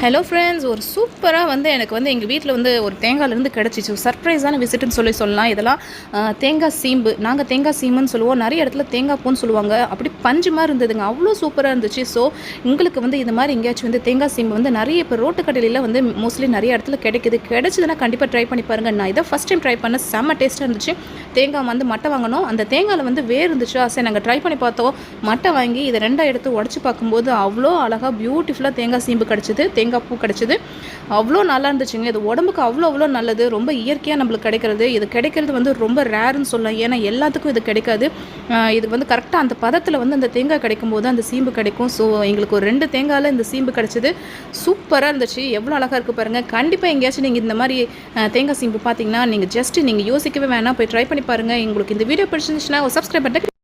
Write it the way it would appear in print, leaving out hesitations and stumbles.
Hello friends, ஒரு சூப்பராக எனக்கு எங்கள் வீட்டில் ஒரு தேங்காயிலேருந்து கிடச்சிச்சு. சர்ப்ரைஸான விசிட்டுன்னு சொல்லலாம். இதெல்லாம் தேங்காய் சீம்பு, நாங்கள் தேங்காய் சீம்புன்னு சொல்லுவோம். நிறைய இடத்துல தேங்காய் பூன்னு சொல்லுவாங்க. அப்படி பஞ்சு மாதிரி இருந்ததுங்க, அவ்வளோ சூப்பராக இருந்துச்சு. ஸோ உங்களுக்கு இது மாதிரி எங்கேயாச்சும் தேங்காய் சீம்பு நிறைய இப்போ ரோட்டு கடையில் மோஸ்ட்லி நிறைய இடத்துல கிடைக்குது. கிடைச்சதுன்னா கண்டிப்பாக ட்ரை பண்ணி பாருங்கள். நான் இதை ஃபஸ்ட் டைம் ட்ரை பண்ண செம்ம டேஸ்ட்டாக இருந்துச்சு. தேங்காய் மட்டை வாங்கணும். அந்த தேங்காயில் வேர் இருந்துச்சு. சரி, நாங்கள் ட்ரை பண்ணி பார்த்தோம். மட்டை வாங்கி இதை ரெண்டாக எடுத்து உடச்சி பார்க்கும்போது அவ்வளோ அழகாக பியூட்டிஃபுல்லாக தேங்காய் சீம்பு கிடச்சிது, தேங்காய் பூ கிடச்சிது. அவ்வளோ நல்லா இருந்துச்சுங்க. இது உடம்புக்கு அவ்வளோ நல்லது. ரொம்ப இயற்கையாக நம்மளுக்கு கிடைக்கிறது. இது கிடைக்கிறது ரொம்ப ரேருன்னு சொல்லலாம். ஏன்னா எல்லாத்துக்கும் இது கிடைக்காது. இது கரெக்டாக அந்த பதத்தில் அந்த தேங்காய் கிடைக்கும் போது அந்த சீம்பு கிடைக்கும். ஸோ எங்களுக்கு ஒரு 2 தேங்காயில் இந்த சீம்பு கிடச்சிது. சூப்பராக இருந்துச்சு. எவ்வளோ அழகாக இருக்குது பாருங்கள். கண்டிப்பாக எங்கேயாச்சும் நீங்கள் இந்த மாதிரி தேங்காய் சீம்பு பார்த்தீங்கன்னா நீங்கள் யோசிக்கவே வேணாம், போய் ட்ரை பண்ணி பாருங்கள். உங்களுக்கு இந்த வீடியோ பிடிச்சிருந்துச்சுன்னா சப்ஸ்கிரைப் பண்ணிட்டு